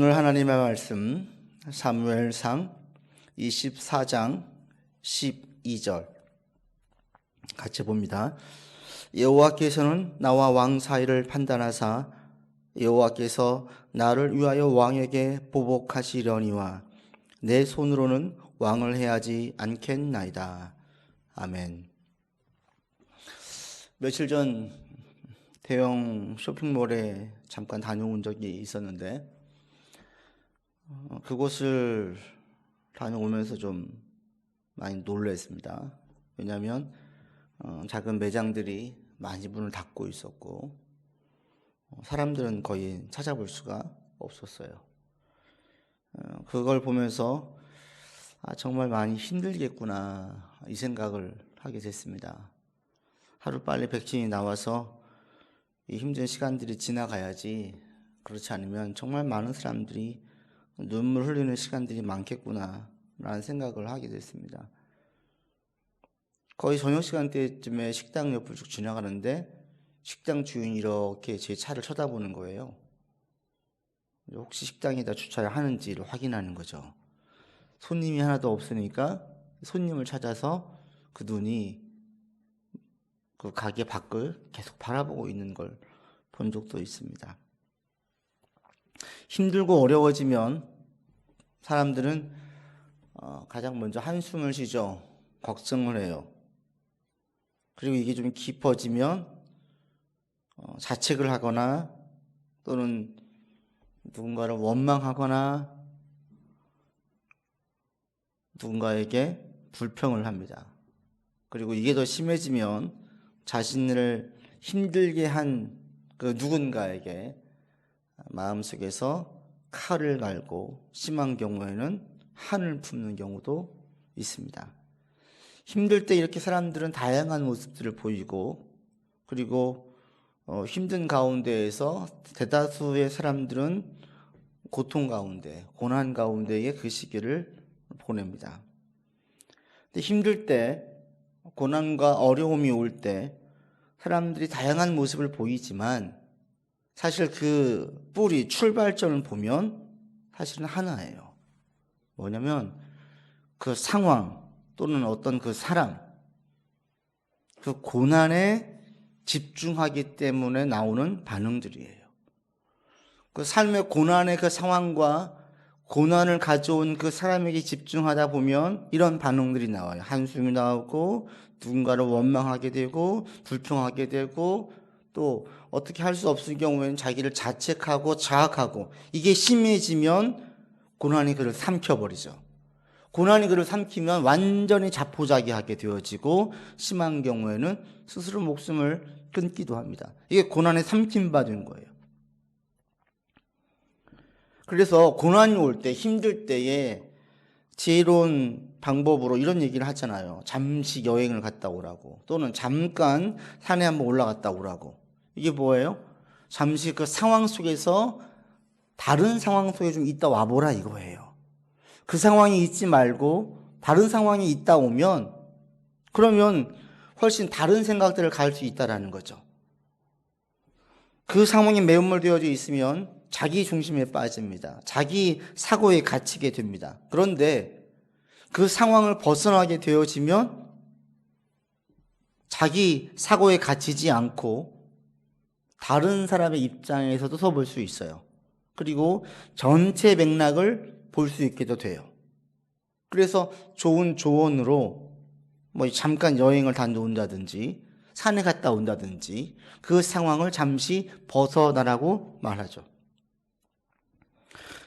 오늘 하나님의 말씀 사무엘상 24장 12절 같이 봅니다. 여호와께서는 나와 왕 사이를 판단하사 여호와께서 나를 위하여 왕에게 보복하시려니와 내 손으로는 왕을 해하지 않겠나이다. 아멘. 며칠 전 대형 쇼핑몰에 잠깐 다녀온 적이 있었는데 그곳을 다녀오면서 좀 많이 놀랐습니다. 왜냐하면 작은 매장들이 많이 문을 닫고 있었고 사람들은 거의 찾아볼 수가 없었어요. 그걸 보면서 정말 많이 힘들겠구나 이 생각을 하게 됐습니다. 하루빨리 백신이 나와서 이 힘든 시간들이 지나가야지, 그렇지 않으면 정말 많은 사람들이 눈물 흘리는 시간들이 많겠구나 라는 생각을 하게 됐습니다. 거의 저녁 시간대쯤에 식당 옆을 쭉 지나가는데 식당 주인이 이렇게 제 차를 쳐다보는 거예요. 혹시 식당에다 주차를 하는지를 확인하는 거죠. 손님이 하나도 없으니까 손님을 찾아서 그 눈이 그 가게 밖을 계속 바라보고 있는 걸 본 적도 있습니다. 힘들고 어려워지면 사람들은 가장 먼저 한숨을 쉬죠. 걱정을 해요. 그리고 이게 좀 깊어지면 자책을 하거나 또는 누군가를 원망하거나 누군가에게 불평을 합니다. 그리고 이게 더 심해지면 자신을 힘들게 한 그 누군가에게 마음속에서 칼을 갈고 심한 경우에는 한을 품는 경우도 있습니다. 힘들 때 이렇게 사람들은 다양한 모습들을 보이고, 그리고 힘든 가운데에서 대다수의 사람들은 고통 가운데, 고난 가운데에 그 시기를 보냅니다. 근데 힘들 때, 고난과 어려움이 올 때 사람들이 다양한 모습을 보이지만 사실 그 뿌리, 출발점을 보면 사실은 하나예요. 뭐냐면 그 상황 또는 어떤 그 사람, 그 고난에 집중하기 때문에 나오는 반응들이에요. 그 삶의 고난의 그 상황과 고난을 가져온 그 사람에게 집중하다 보면 이런 반응들이 나와요. 한숨이 나오고 누군가를 원망하게 되고 불평하게 되고 또 어떻게 할 수 없을 경우에는 자기를 자책하고 자학하고, 이게 심해지면 고난이 그를 삼켜버리죠. 고난이 그를 삼키면 완전히 자포자기하게 되어지고 심한 경우에는 스스로 목숨을 끊기도 합니다. 이게 고난에 삼킴받은 거예요. 그래서 고난이 올 때, 힘들 때에 지혜로운 방법으로 이런 얘기를 하잖아요. 잠시 여행을 갔다 오라고, 또는 잠깐 산에 한번 올라갔다 오라고. 이게 뭐예요? 잠시 그 상황 속에서 다른 상황 속에 좀 있다 와보라 이거예요. 그 상황이 있지 말고 다른 상황이 있다 오면 그러면 훨씬 다른 생각들을 가질 수 있다라는 거죠. 그 상황이 매몰되어져 있으면 자기 중심에 빠집니다. 자기 사고에 갇히게 됩니다. 그런데 그 상황을 벗어나게 되어지면 자기 사고에 갇히지 않고 다른 사람의 입장에서도 서볼 수 있어요. 그리고 전체 맥락을 볼 수 있게도 돼요. 그래서 좋은 조언으로 잠깐 여행을 다녀온다든지 산에 갔다 온다든지 그 상황을 잠시 벗어나라고 말하죠.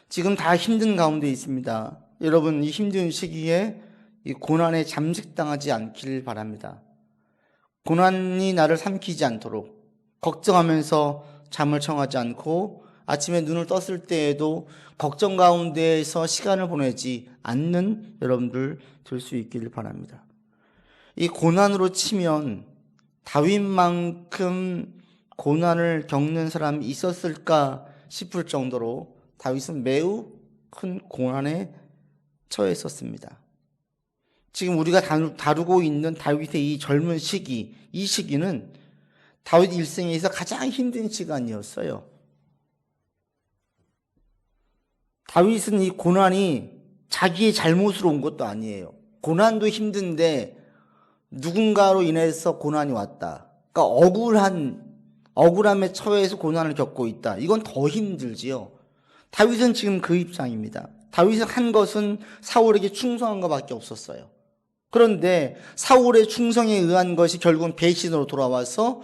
지금 다 힘든 가운데 있습니다. 여러분, 이 힘든 시기에 이 고난에 잠식당하지 않길 바랍니다. 고난이 나를 삼키지 않도록 걱정하면서 잠을 청하지 않고 아침에 눈을 떴을 때에도 걱정 가운데에서 시간을 보내지 않는 여러분들 될 수 있기를 바랍니다. 이 고난으로 치면 다윗만큼 고난을 겪는 사람이 있었을까 싶을 정도로 다윗은 매우 큰 고난에 처했었습니다. 지금 우리가 다루고 있는 다윗의 이 젊은 시기, 이 시기는 다윗 일생에서 가장 힘든 시간이었어요. 다윗은 이 고난이 자기의 잘못으로 온 것도 아니에요. 고난도 힘든데 누군가로 인해서 고난이 왔다. 그러니까 억울함에 처해서 고난을 겪고 있다. 이건 더 힘들지요. 다윗은 지금 그 입장입니다. 다윗은 한 것은 사울에게 충성한 것밖에 없었어요. 그런데 사울의 충성에 의한 것이 결국은 배신으로 돌아와서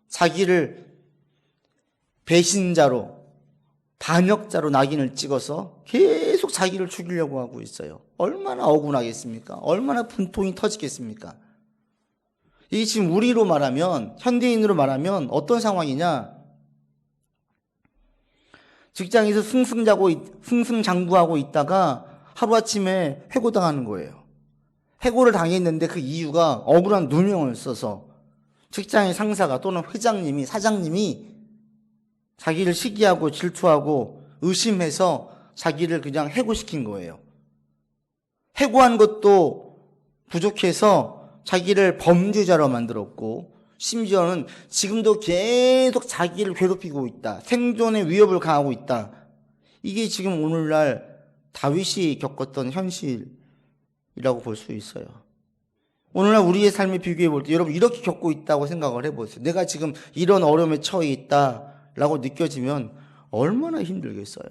자기를 배신자로, 반역자로 낙인을 찍어서 계속 자기를 죽이려고 하고 있어요. 얼마나 억울하겠습니까? 얼마나 분통이 터지겠습니까? 이게 지금 우리로 말하면, 현대인으로 말하면 어떤 상황이냐? 직장에서 승승장구하고 있다가 하루아침에 해고당하는 거예요. 해고를 당했는데 그 이유가 억울한 누명을 써서 직장의 상사가 또는 회장님이, 사장님이 자기를 시기하고 질투하고 의심해서 자기를 그냥 해고시킨 거예요. 해고한 것도 부족해서 자기를 범죄자로 만들었고, 심지어는 지금도 계속 자기를 괴롭히고 있다. 생존의 위협을 가하고 있다. 이게 지금 오늘날 다윗이 겪었던 현실이라고 볼 수 있어요. 오늘날 우리의 삶에 비교해 볼 때 여러분 이렇게 겪고 있다고 생각을 해보세요. 내가 지금 이런 어려움에 처해 있다라고 느껴지면 얼마나 힘들겠어요.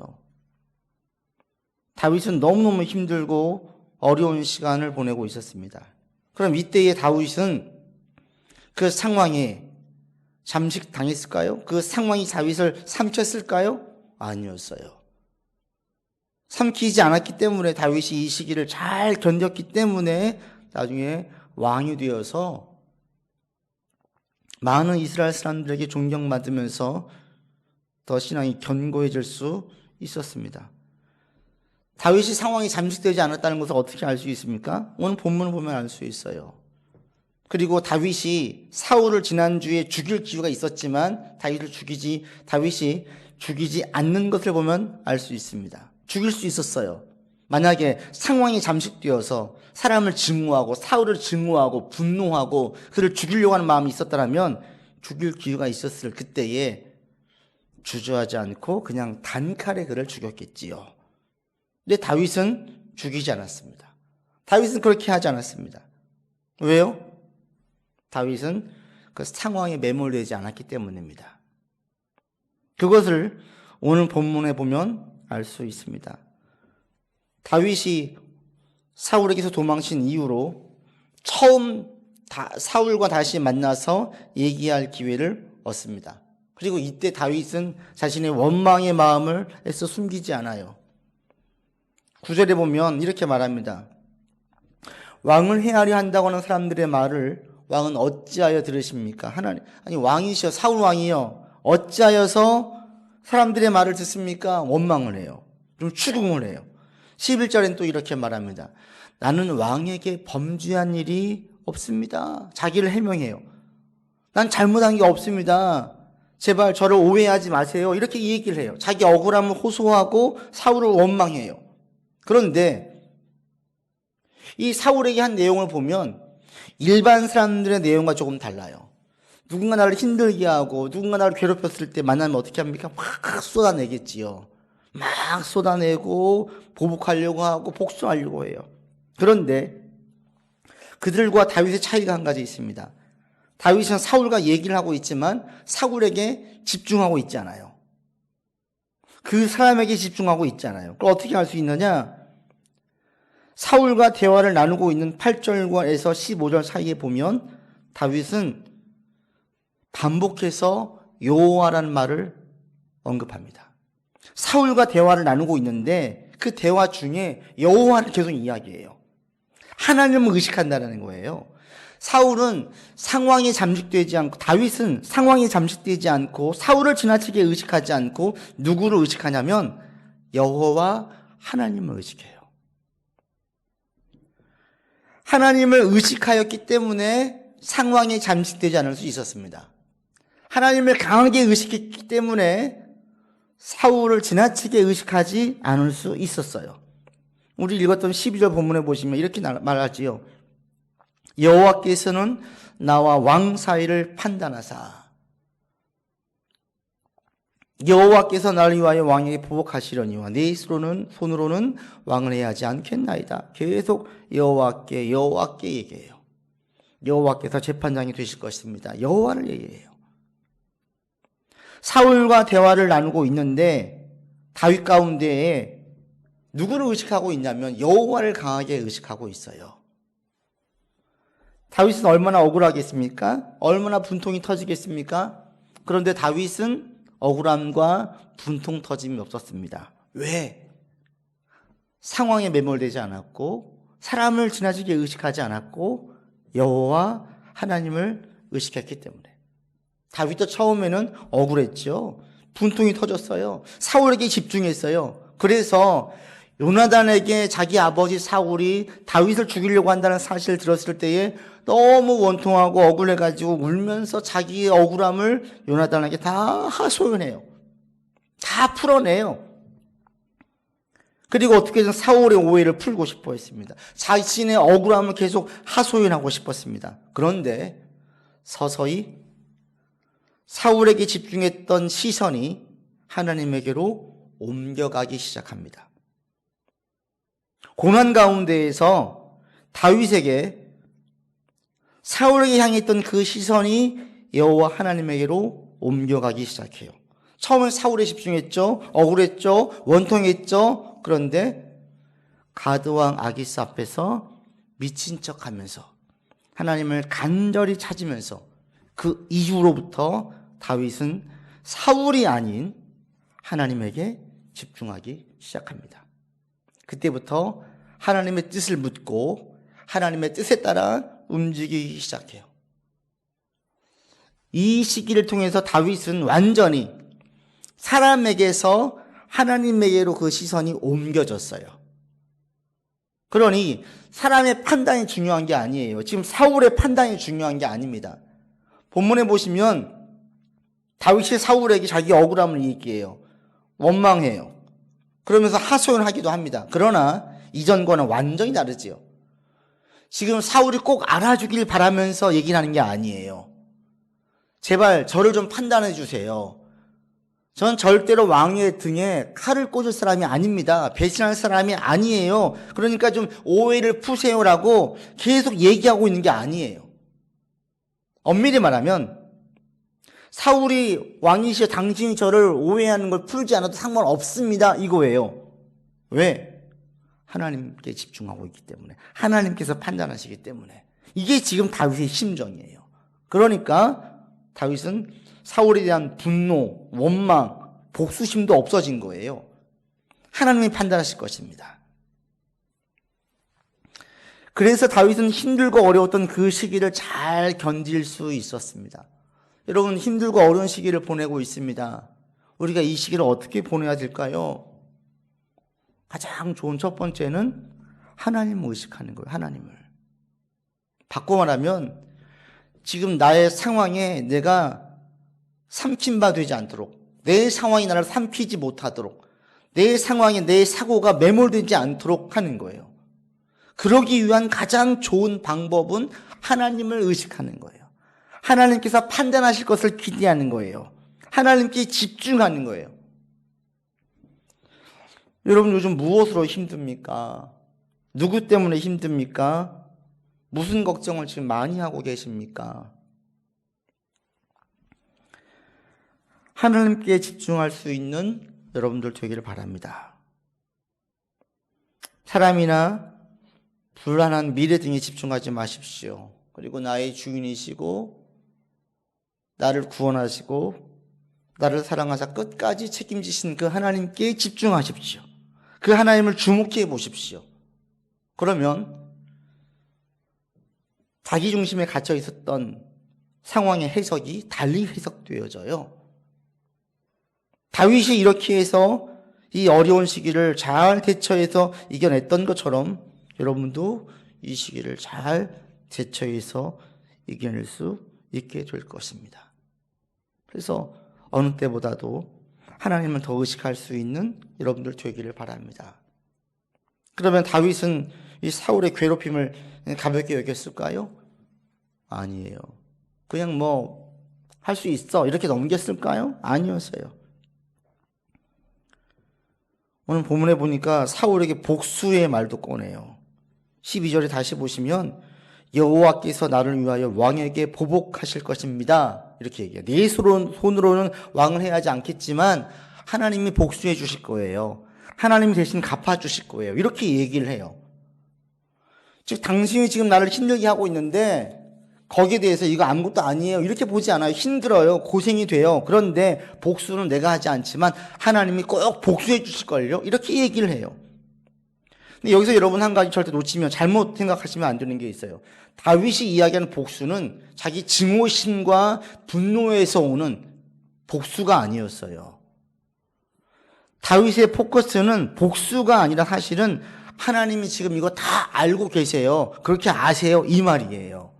다윗은 너무너무 힘들고 어려운 시간을 보내고 있었습니다. 그럼 이때의 다윗은 그 상황에 잠식당했을까요? 그 상황이 다윗을 삼켰을까요? 아니었어요. 삼키지 않았기 때문에 다윗이 이 시기를 잘 견뎠기 때문에 나중에 왕이 되어서 많은 이스라엘 사람들에게 존경받으면서 더 신앙이 견고해질 수 있었습니다. 다윗이 상황이 잠식되지 않았다는 것을 어떻게 알 수 있습니까? 오늘 본문을 보면 알 수 있어요. 그리고 다윗이 사울을 지난주에 죽일 기회가 있었지만 다윗이 죽이지 않는 것을 보면 알 수 있습니다. 죽일 수 있었어요. 만약에 상황이 잠식되어서 사람을 증오하고 사울을 증오하고 분노하고 그를 죽이려고 하는 마음이 있었다면 죽일 기회가 있었을 그때에 주저하지 않고 그냥 단칼에 그를 죽였겠지요. 근데 다윗은 죽이지 않았습니다. 다윗은 그렇게 하지 않았습니다. 왜요? 다윗은 그 상황에 매몰되지 않았기 때문입니다. 그것을 오늘 본문에 보면 알 수 있습니다. 다윗이 사울에게서 도망친 이후로 처음 사울과 다시 만나서 얘기할 기회를 얻습니다. 그리고 이때 다윗은 자신의 원망의 마음을 애써 숨기지 않아요. 9절에 보면 이렇게 말합니다. 왕을 해하려 한다고 하는 사람들의 말을 왕은 어찌하여 들으십니까? 왕이시여, 사울 왕이여, 어찌하여서 사람들의 말을 듣습니까? 원망을 해요. 좀 추궁을 해요. 11절엔 또 이렇게 말합니다. 나는 왕에게 범죄한 일이 없습니다. 자기를 해명해요. 난 잘못한 게 없습니다. 제발 저를 오해하지 마세요. 이렇게 얘기를 해요. 자기 억울함을 호소하고 사울을 원망해요. 그런데 이 사울에게 한 내용을 보면 일반 사람들의 내용과 조금 달라요. 누군가 나를 힘들게 하고 누군가 나를 괴롭혔을 때 만나면 어떻게 합니까? 막 쏟아내겠지요. 막 쏟아내고 보복하려고 하고 복수하려고 해요. 그런데 그들과 다윗의 차이가 한 가지 있습니다. 다윗은 사울과 얘기를 하고 있지만 사울에게 집중하고 있지 않아요. 그 사람에게 집중하고 있잖아요. 그걸 어떻게 알 수 있느냐? 사울과 대화를 나누고 있는 8절에서 15절 사이에 보면 다윗은 반복해서 여호와라는 말을 언급합니다. 사울과 대화를 나누고 있는데 그 대화 중에 여호와를 계속 이야기해요. 하나님을 의식한다는 거예요. 다윗은 상황에 잠식되지 않고 사울을 지나치게 의식하지 않고 누구를 의식하냐면 여호와 하나님을 의식해요. 하나님을 의식하였기 때문에 상황에 잠식되지 않을 수 있었습니다. 하나님을 강하게 의식했기 때문에 사울을 지나치게 의식하지 않을 수 있었어요. 우리 읽었던 12절 본문에 보시면 이렇게 말하지요. 여호와께서는 나와 왕 사이를 판단하사. 여호와께서 나를 위하여 왕에게 보복하시려니와 내 손으로는 왕을 해야 하지 않겠나이다. 계속 여호와께 얘기해요. 여호와께서 재판장이 되실 것입니다. 여호와를 얘기해요. 사울과 대화를 나누고 있는데 다윗 가운데에 누구를 의식하고 있냐면 여호와를 강하게 의식하고 있어요. 다윗은 얼마나 억울하겠습니까? 얼마나 분통이 터지겠습니까? 그런데 다윗은 억울함과 분통 터짐이 없었습니다. 왜? 상황에 매몰되지 않았고 사람을 지나치게 의식하지 않았고 여호와 하나님을 의식했기 때문에. 다윗도 처음에는 억울했죠. 분통이 터졌어요. 사울에게 집중했어요. 그래서 요나단에게 자기 아버지 사울이 다윗을 죽이려고 한다는 사실을 들었을 때에 너무 원통하고 억울해가지고 울면서 자기의 억울함을 요나단에게 다 하소연해요. 다 풀어내요. 그리고 어떻게든 사울의 오해를 풀고 싶어 했습니다. 자신의 억울함을 계속 하소연하고 싶었습니다. 그런데 서서히 사울에게 집중했던 시선이 하나님에게로 옮겨가기 시작합니다. 고난 가운데에서 다윗에게 사울에게 향했던 그 시선이 여호와 하나님에게로 옮겨가기 시작해요. 처음엔 사울에 집중했죠. 억울했죠. 원통했죠. 그런데 가드왕 아기스 앞에서 미친 척하면서 하나님을 간절히 찾으면서 그 이후로부터 다윗은 사울이 아닌 하나님에게 집중하기 시작합니다. 그때부터 하나님의 뜻을 묻고 하나님의 뜻에 따라 움직이기 시작해요. 이 시기를 통해서 다윗은 완전히 사람에게서 하나님에게로 그 시선이 옮겨졌어요. 그러니 사람의 판단이 중요한 게 아니에요. 지금 사울의 판단이 중요한 게 아닙니다. 본문에 보시면 다윗이 사울에게 자기 억울함을 얘기해요. 원망해요. 그러면서 하소연하기도 합니다. 그러나 이전과는 완전히 다르지요. 지금 사울이 꼭 알아주길 바라면서 얘기를 하는 게 아니에요. 제발 저를 좀 판단해 주세요. 전 절대로 왕의 등에 칼을 꽂을 사람이 아닙니다. 배신할 사람이 아니에요. 그러니까 좀 오해를 푸세요라고 계속 얘기하고 있는 게 아니에요. 엄밀히 말하면 사울이 왕이시여 당신이 저를 오해하는 걸 풀지 않아도 상관없습니다 이거예요. 왜? 하나님께 집중하고 있기 때문에, 하나님께서 판단하시기 때문에. 이게 지금 다윗의 심정이에요. 그러니까 다윗은 사울에 대한 분노, 원망, 복수심도 없어진 거예요. 하나님이 판단하실 것입니다. 그래서 다윗은 힘들고 어려웠던 그 시기를 잘 견딜 수 있었습니다. 여러분, 힘들고 어려운 시기를 보내고 있습니다. 우리가 이 시기를 어떻게 보내야 될까요? 가장 좋은 첫 번째는 하나님을 의식하는 거예요. 하나님을. 바꿔 말하면 지금 나의 상황에 내가 삼킨 되지 않도록, 내 상황이 나를 삼키지 못하도록, 내 상황에 내 사고가 매몰되지 않도록 하는 거예요. 그러기 위한 가장 좋은 방법은 하나님을 의식하는 거예요. 하나님께서 판단하실 것을 기대하는 거예요. 하나님께 집중하는 거예요. 여러분, 요즘 무엇으로 힘듭니까? 누구 때문에 힘듭니까? 무슨 걱정을 지금 많이 하고 계십니까? 하나님께 집중할 수 있는 여러분들 되기를 바랍니다. 사람이나 불안한 미래 등에 집중하지 마십시오. 그리고 나의 주인이시고 나를 구원하시고 나를 사랑하사 끝까지 책임지신 그 하나님께 집중하십시오. 그 하나님을 주목해 보십시오. 그러면 자기 중심에 갇혀 있었던 상황의 해석이 달리 해석되어져요. 다윗이 이렇게 해서 이 어려운 시기를 잘 대처해서 이겨냈던 것처럼 여러분도 이 시기를 잘 대처해서 이겨낼 수 있게 될 것입니다. 그래서 어느 때보다도 하나님을 더 의식할 수 있는 여러분들 되기를 바랍니다. 그러면 다윗은 이 사울의 괴롭힘을 가볍게 여겼을까요? 아니에요. 그냥 뭐 할 수 있어 이렇게 넘겼을까요? 아니었어요. 오늘 본문에 보니까 사울에게 복수의 말도 꺼내요. 12절에 다시 보시면 여호와께서 나를 위하여 왕에게 보복하실 것입니다. 이렇게 얘기해요. 내 손으로는 왕을 해야 하지 않겠지만 하나님이 복수해 주실 거예요. 하나님이 대신 갚아 주실 거예요. 이렇게 얘기를 해요. 즉 당신이 지금 나를 힘들게 하고 있는데 거기에 대해서 이거 아무것도 아니에요. 이렇게 보지 않아요. 힘들어요. 고생이 돼요. 그런데 복수는 내가 하지 않지만 하나님이 꼭 복수해 주실걸요. 이렇게 얘기를 해요. 근데 여기서 여러분 한 가지 절대 놓치면 잘못 생각하시면 안 되는 게 있어요. 다윗이 이야기하는 복수는 자기 증오심과 분노에서 오는 복수가 아니었어요. 다윗의 포커스는 복수가 아니라 사실은 하나님이 지금 이거 다 알고 계세요. 그렇게 아세요. 이 말이에요.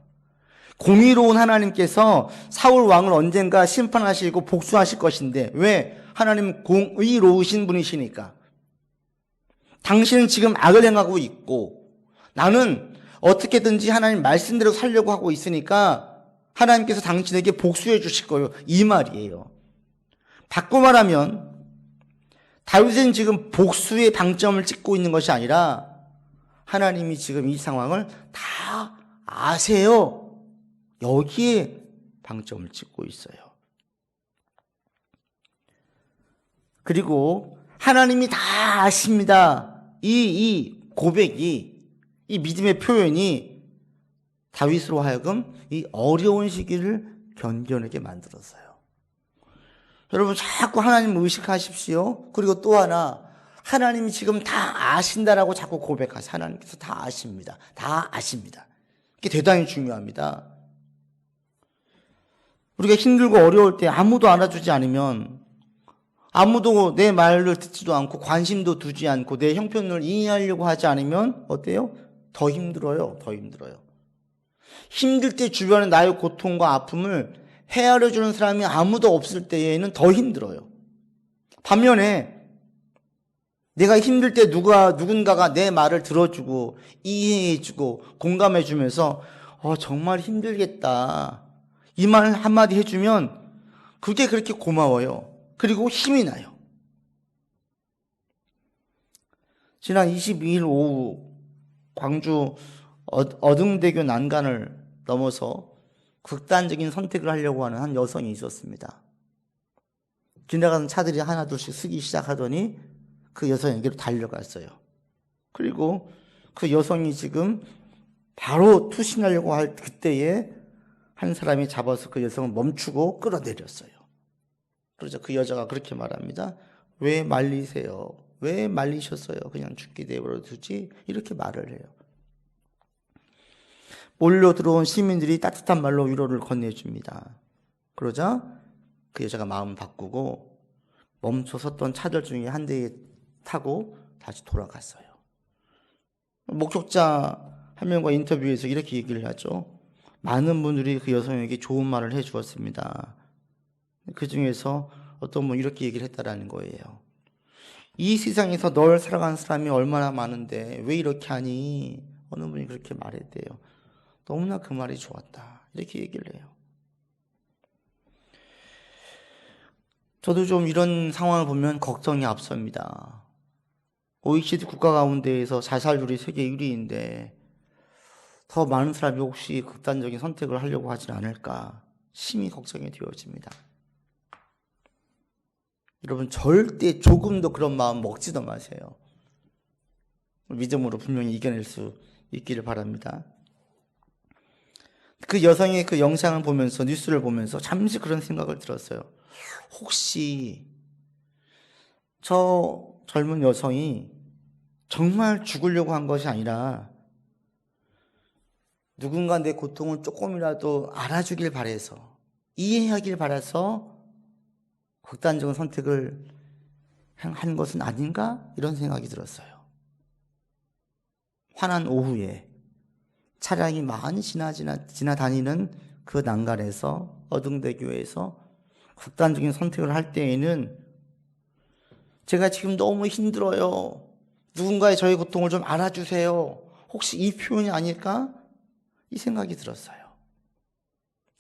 공의로운 하나님께서 사울 왕을 언젠가 심판하시고 복수하실 것인데 왜? 하나님은 공의로우신 분이시니까. 당신은 지금 악을 행하고 있고 나는 어떻게든지 하나님 말씀대로 살려고 하고 있으니까 하나님께서 당신에게 복수해 주실 거예요. 이 말이에요. 바꿔 말하면 다윗은 지금 복수의 방점을 찍고 있는 것이 아니라 하나님이 지금 이 상황을 다 아세요. 여기에 방점을 찍고 있어요. 그리고 하나님이 다 아십니다. 이 고백이, 이 믿음의 표현이 다윗으로 하여금 이 어려운 시기를 견뎌내게 만들었어요. 여러분 자꾸 하나님을 의식하십시오. 그리고 또 하나, 하나님이 지금 다 아신다라고 자꾸 고백하세요. 하나님께서 다 아십니다. 다 아십니다. 이게 대단히 중요합니다. 우리가 힘들고 어려울 때 아무도 알아주지 않으면, 아무도 내 말을 듣지도 않고 관심도 두지 않고 내 형편을 이해하려고 하지 않으면 어때요? 더 힘들어요. 더 힘들어요. 힘들 때 주변에 나의 고통과 아픔을 헤아려 주는 사람이 아무도 없을 때에는 더 힘들어요. 반면에 내가 힘들 때 누군가가 내 말을 들어주고 이해해주고 공감해주면서 정말 힘들겠다 이 말 한마디 해주면 그게 그렇게 고마워요. 그리고 힘이 나요. 지난 22일 오후 광주 어등대교 난간을 넘어서 극단적인 선택을 하려고 하는 한 여성이 있었습니다. 지나가는 차들이 하나둘씩 쓰기 시작하더니 그 여성에게로 달려갔어요. 그리고 그 여성이 지금 바로 투신하려고 할 그때에 한 사람이 잡아서 그 여성을 멈추고 끌어내렸어요. 그러자 그 여자가 그렇게 말합니다. 왜 말리세요? 왜 말리셨어요? 그냥 죽게 내버려 두지? 이렇게 말을 해요. 몰려 들어온 시민들이 따뜻한 말로 위로를 건네줍니다. 그러자 그 여자가 마음 바꾸고 멈춰 섰던 차들 중에 한 대에 타고 다시 돌아갔어요. 목격자 한 명과 인터뷰에서 이렇게 얘기를 하죠. 많은 분들이 그 여성에게 좋은 말을 해 주었습니다. 그 중에서 어떤 분 이렇게 얘기를 했다라는 거예요. 이 세상에서 널 사랑하는 사람이 얼마나 많은데 왜 이렇게 하니? 어느 분이 그렇게 말했대요. 너무나 그 말이 좋았다. 이렇게 얘기를 해요. 저도 좀 이런 상황을 보면 걱정이 앞섭니다. OECD 국가 가운데에서 자살률이 세계 1위인데 더 많은 사람이 혹시 극단적인 선택을 하려고 하진 않을까 심히 걱정이 되어집니다. 여러분 절대 조금도 그런 마음 먹지도 마세요. 믿음으로 분명히 이겨낼 수 있기를 바랍니다. 그 여성의 그 영상을 보면서 뉴스를 보면서 잠시 그런 생각을 들었어요. 혹시 저 젊은 여성이 정말 죽으려고 한 것이 아니라 누군가 내 고통을 조금이라도 알아주길 바라서 이해하길 바라서 극단적인 선택을 한 것은 아닌가? 이런 생각이 들었어요. 환한 오후에 차량이 많이 지나다니는 그 난간에서 어등대교에서 극단적인 선택을 할 때에는 제가 지금 너무 힘들어요. 누군가의 저의 고통을 좀 알아주세요. 혹시 이 표현이 아닐까? 이 생각이 들었어요.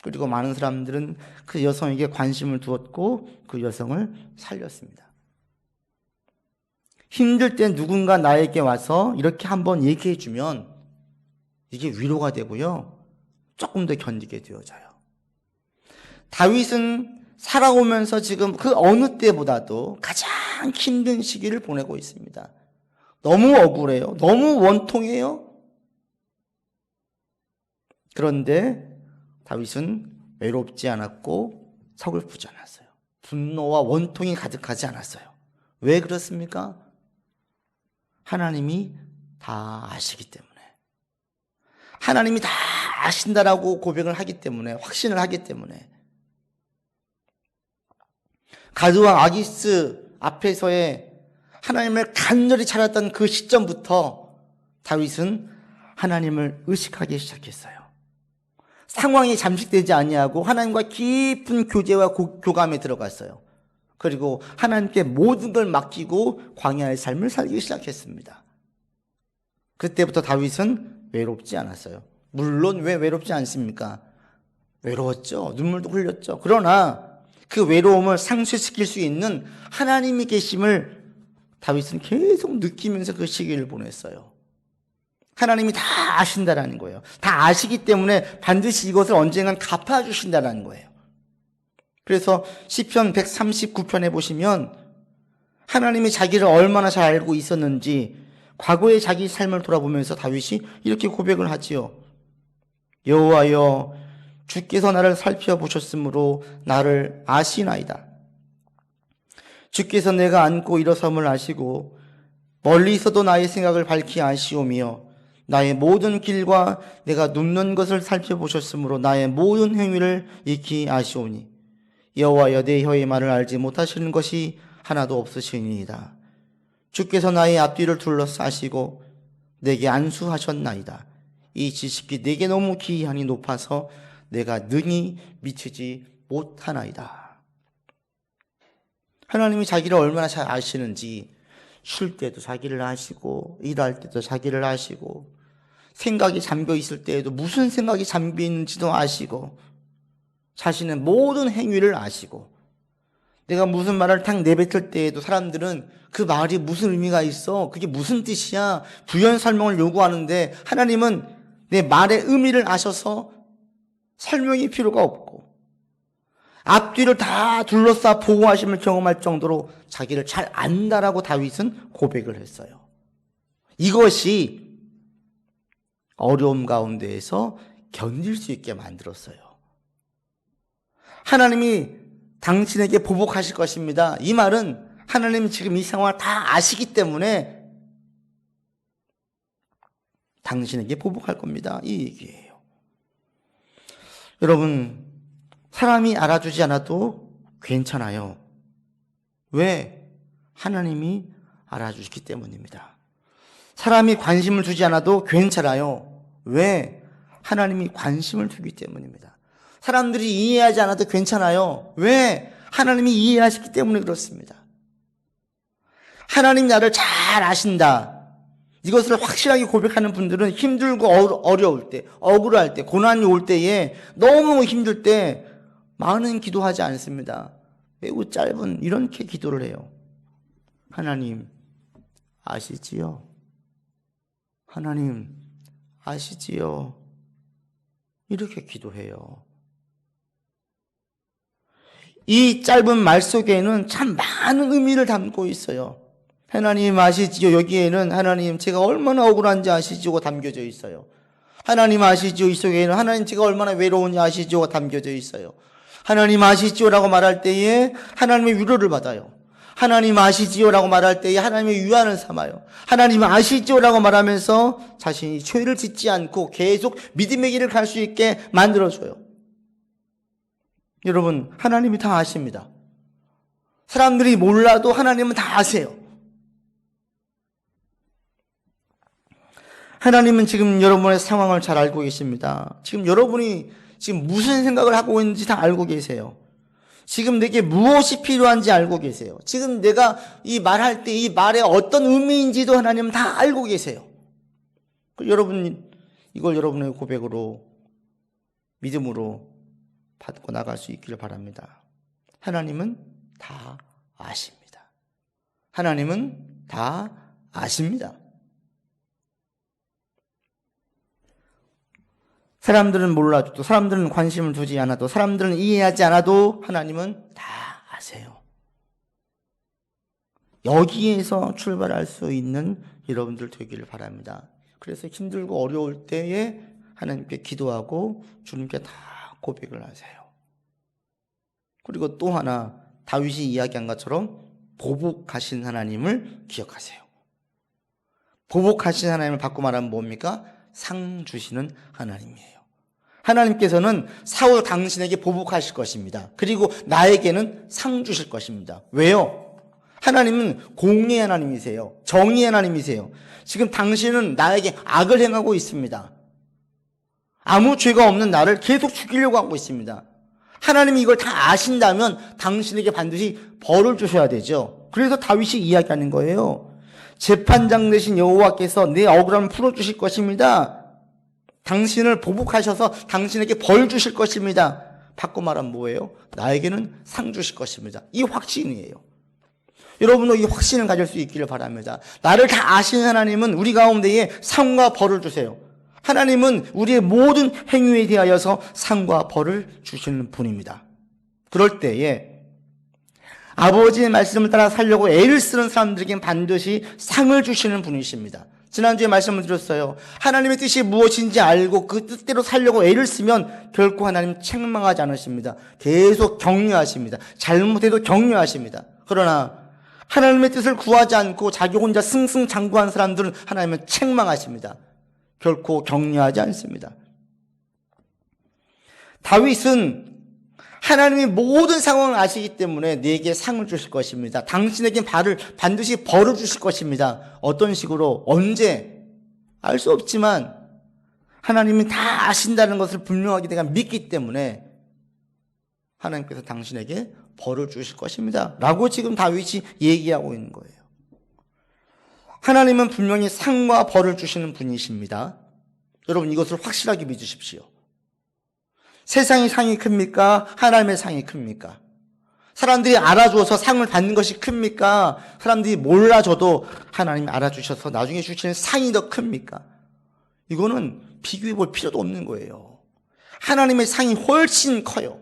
그리고 많은 사람들은 그 여성에게 관심을 두었고 그 여성을 살렸습니다. 힘들 때 누군가 나에게 와서 이렇게 한번 얘기해 주면 이게 위로가 되고요. 조금 더 견디게 되어져요. 다윗은 살아오면서 지금 그 어느 때보다도 가장 힘든 시기를 보내고 있습니다. 너무 억울해요. 너무 원통해요. 그런데 다윗은 외롭지 않았고 서글프지 않았어요. 분노와 원통이 가득하지 않았어요. 왜 그렇습니까? 하나님이 다 아시기 때문에. 하나님이 다 아신다라고 고백을 하기 때문에, 확신을 하기 때문에. 가드왕 아기스 앞에서의 하나님을 간절히 찾았던 그 시점부터 다윗은 하나님을 의식하기 시작했어요. 상황이 잠식되지 아니하고 하나님과 깊은 교제와 교감에 들어갔어요. 그리고 하나님께 모든 걸 맡기고 광야의 삶을 살기 시작했습니다. 그때부터 다윗은 외롭지 않았어요. 물론 왜 외롭지 않습니까? 외로웠죠. 눈물도 흘렸죠. 그러나 그 외로움을 상쇄시킬 수 있는 하나님이 계심을 다윗은 계속 느끼면서 그 시기를 보냈어요. 하나님이 다 아신다라는 거예요. 다 아시기 때문에 반드시 이것을 언젠간 갚아주신다라는 거예요. 그래서 시편 139편에 보시면 하나님이 자기를 얼마나 잘 알고 있었는지 과거의 자기 삶을 돌아보면서 다윗이 이렇게 고백을 하지요. 여호와여, 주께서 나를 살펴보셨으므로 나를 아시나이다. 주께서 내가 앉고 일어섬을 아시고 멀리서도 나의 생각을 밝히 아시오며 나의 모든 길과 내가 눕는 것을 살펴보셨으므로 나의 모든 행위를 익히 아시오니 여호와여, 내 혀의 말을 알지 못하시는 것이 하나도 없으시니이다. 주께서 나의 앞뒤를 둘러싸시고 내게 안수하셨나이다. 이 지식이 내게 너무 기이하니 높아서 내가 능히 미치지 못하나이다. 하나님이 자기를 얼마나 잘 아시는지 쉴 때도 자기를 아시고 일할 때도 자기를 아시고 생각이 잠겨 있을 때에도 무슨 생각이 잠겨 있는지도 아시고 자신의 모든 행위를 아시고 내가 무슨 말을 탁 내뱉을 때에도 사람들은 그 말이 무슨 의미가 있어? 그게 무슨 뜻이야? 부연 설명을 요구하는데 하나님은 내 말의 의미를 아셔서 설명이 필요가 없고 앞뒤를 다 둘러싸 보호하심을 경험할 정도로 자기를 잘 안다라고 다윗은 고백을 했어요. 이것이 어려움 가운데에서 견딜 수 있게 만들었어요. 하나님이 당신에게 보복하실 것입니다. 이 말은 하나님이 지금 이 상황을 다 아시기 때문에 당신에게 보복할 겁니다. 이 얘기예요. 여러분, 사람이 알아주지 않아도 괜찮아요. 왜? 하나님이 알아주시기 때문입니다. 사람이 관심을 주지 않아도 괜찮아요. 왜? 하나님이 관심을 주기 때문입니다. 사람들이 이해하지 않아도 괜찮아요. 왜? 하나님이 이해하시기 때문에 그렇습니다. 하나님 나를 잘 아신다. 이것을 확실하게 고백하는 분들은 힘들고 어려울 때, 억울할 때, 고난이 올 때에 너무 힘들 때 많은 기도하지 않습니다. 매우 짧은 이렇게 기도를 해요. 하나님 아시지요? 하나님 아시지요? 이렇게 기도해요. 이 짧은 말 속에는 참 많은 의미를 담고 있어요. 하나님 아시지요? 여기에는 하나님 제가 얼마나 억울한지 아시지요가 담겨져 있어요. 하나님 아시지요? 이 속에는 하나님 제가 얼마나 외로운지 아시지요가 담겨져 있어요. 하나님 아시지요라고 말할 때에 하나님의 위로를 받아요. 하나님 아시지요라고 말할 때에 하나님의 위안을 삼아요. 하나님 아시지요라고 말하면서 자신이 죄를 짓지 않고 계속 믿음의 길을 갈 수 있게 만들어줘요. 여러분, 하나님이 다 아십니다. 사람들이 몰라도 하나님은 다 아세요. 하나님은 지금 여러분의 상황을 잘 알고 계십니다. 지금 여러분이 지금 무슨 생각을 하고 있는지 다 알고 계세요. 지금 내게 무엇이 필요한지 알고 계세요. 지금 내가 이 말할 때 이 말의 어떤 의미인지도 하나님은 다 알고 계세요. 여러분, 이걸 여러분의 고백으로 믿음으로 받고 나갈 수 있기를 바랍니다. 하나님은 다 아십니다. 하나님은 다 아십니다. 사람들은 몰라도, 사람들은 관심을 두지 않아도, 사람들은 이해하지 않아도 하나님은 다 아세요. 여기에서 출발할 수 있는 여러분들 되기를 바랍니다. 그래서 힘들고 어려울 때에 하나님께 기도하고 주님께 다 고백을 하세요. 그리고 또 하나, 다윗이 이야기한 것처럼 보복하신 하나님을 기억하세요. 보복하신 하나님을 바꿔 말하면 뭡니까? 상 주시는 하나님이에요. 하나님께서는 사울 당신에게 보복하실 것입니다. 그리고 나에게는 상 주실 것입니다. 왜요? 하나님은 공의의 하나님이세요. 정의의 하나님이세요. 지금 당신은 나에게 악을 행하고 있습니다. 아무 죄가 없는 나를 계속 죽이려고 하고 있습니다. 하나님이 이걸 다 아신다면 당신에게 반드시 벌을 주셔야 되죠. 그래서 다윗이 이야기하는 거예요. 재판장 되신 여호와께서 내 억울함을 풀어주실 것입니다. 당신을 보복하셔서 당신에게 벌 주실 것입니다. 바꿔 말하면 뭐예요? 나에게는 상 주실 것입니다. 이 확신이에요. 여러분도 이 확신을 가질 수 있기를 바랍니다. 나를 다 아시는 하나님은 우리 가운데에 상과 벌을 주세요. 하나님은 우리의 모든 행위에 대하여서 상과 벌을 주시는 분입니다. 그럴 때에 아버지의 말씀을 따라 살려고 애를 쓰는 사람들에게는 반드시 상을 주시는 분이십니다. 지난주에 말씀을 드렸어요. 하나님의 뜻이 무엇인지 알고 그 뜻대로 살려고 애를 쓰면 결코 하나님 책망하지 않으십니다. 계속 격려하십니다. 잘못해도 격려하십니다. 그러나 하나님의 뜻을 구하지 않고 자기 혼자 승승장구한 사람들은 하나님은 책망하십니다. 결코 격려하지 않습니다. 다윗은 하나님이 모든 상황을 아시기 때문에 내게 상을 주실 것입니다. 당신에게 반드시 벌을 주실 것입니다. 어떤 식으로, 언제 알 수 없지만 하나님이 다 아신다는 것을 분명하게 내가 믿기 때문에 하나님께서 당신에게 벌을 주실 것입니다. 라고 지금 다윗이 얘기하고 있는 거예요. 하나님은 분명히 상과 벌을 주시는 분이십니다. 여러분, 이것을 확실하게 믿으십시오. 세상의 상이 큽니까? 하나님의 상이 큽니까? 사람들이 알아줘서 상을 받는 것이 큽니까? 사람들이 몰라줘도 하나님이 알아주셔서 나중에 주시는 상이 더 큽니까? 이거는 비교해 볼 필요도 없는 거예요. 하나님의 상이 훨씬 커요.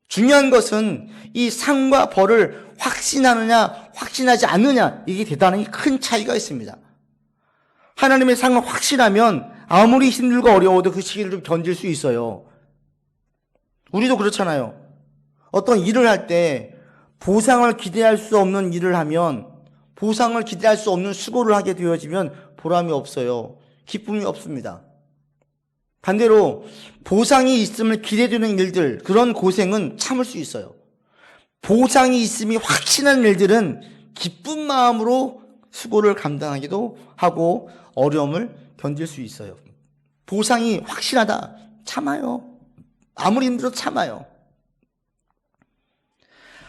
중요한 것은 이 상과 벌을 확신하느냐 확신하지 않느냐, 이게 대단히 큰 차이가 있습니다. 하나님의 상을 확신하면 아무리 힘들고 어려워도 그 시기를 좀 견딜 수 있어요. 우리도 그렇잖아요. 어떤 일을 할 때 보상을 기대할 수 없는 일을 하면, 보상을 기대할 수 없는 수고를 하게 되어지면 보람이 없어요. 기쁨이 없습니다. 반대로 보상이 있음을 기대되는 일들, 그런 고생은 참을 수 있어요. 보상이 있음이 확신한 일들은 기쁜 마음으로 수고를 감당하기도 하고 어려움을 견딜 수 있어요. 보상이 확실하다, 참아요. 아무리 힘들어도 참아요.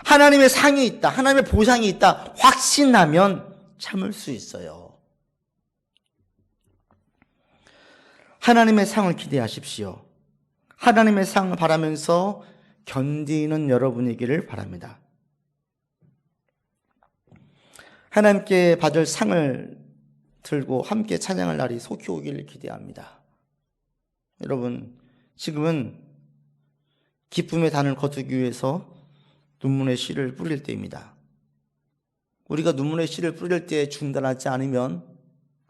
하나님의 상이 있다, 하나님의 보상이 있다 확신하면 참을 수 있어요. 하나님의 상을 기대하십시오. 하나님의 상을 바라면서 견디는 여러분이기를 바랍니다. 하나님께 받을 상을 들고 함께 찬양할 날이 속히 오기를 기대합니다. 여러분, 지금은 기쁨의 단을 거두기 위해서 눈물의 씨를 뿌릴 때입니다. 우리가 눈물의 씨를 뿌릴 때 중단하지 않으면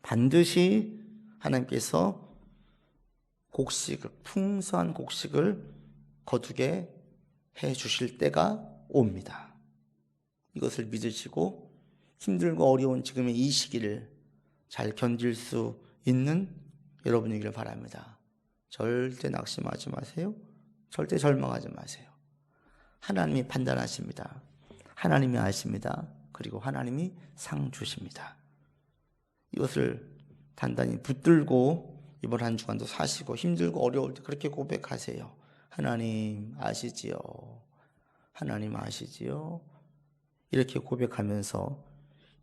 반드시 하나님께서 곡식을, 풍성한 곡식을 거두게 해 주실 때가 옵니다. 이것을 믿으시고 힘들고 어려운 지금의 이 시기를 잘 견딜 수 있는 여러분이기를 바랍니다. 절대 낙심하지 마세요. 절대 절망하지 마세요. 하나님이 판단하십니다. 하나님이 아십니다. 그리고 하나님이 상 주십니다. 이것을 단단히 붙들고 이번 한 주간도 사시고 힘들고 어려울 때 그렇게 고백하세요. 하나님 아시지요? 하나님 아시지요? 이렇게 고백하면서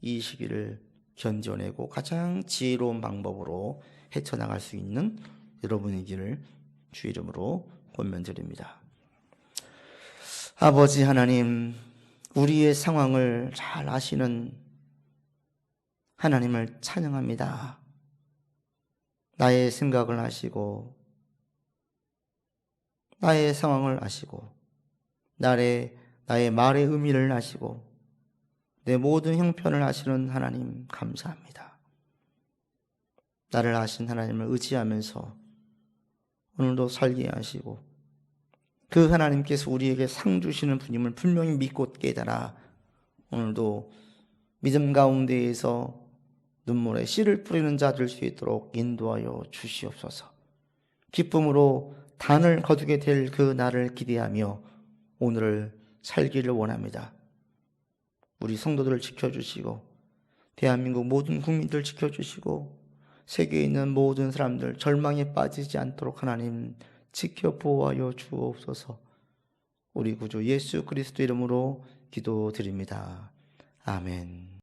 이 시기를 견뎌내고 가장 지혜로운 방법으로 헤쳐나갈 수 있는 여러분이기를 주 이름으로 권면드립니다. 아버지 하나님, 우리의 상황을 잘 아시는 하나님을 찬양합니다. 나의 생각을 아시고 나의 상황을 아시고 나의 말의 의미를 아시고 내 모든 형편을 아시는 하나님 감사합니다. 나를 아신 하나님을 의지하면서 오늘도 살게 하시고 그 하나님께서 우리에게 상 주시는 분임을 분명히 믿고 깨달아 오늘도 믿음 가운데에서 눈물에 씨를 뿌리는 자 될 수 있도록 인도하여 주시옵소서. 기쁨으로 단을 거두게 될 그 날을 기대하며 오늘을 살기를 원합니다. 우리 성도들을 지켜주시고 대한민국 모든 국민들 지켜주시고 세계에 있는 모든 사람들 절망에 빠지지 않도록 하나님 지켜 보호하여 주옵소서. 우리 구주 예수 그리스도 이름으로 기도드립니다. 아멘.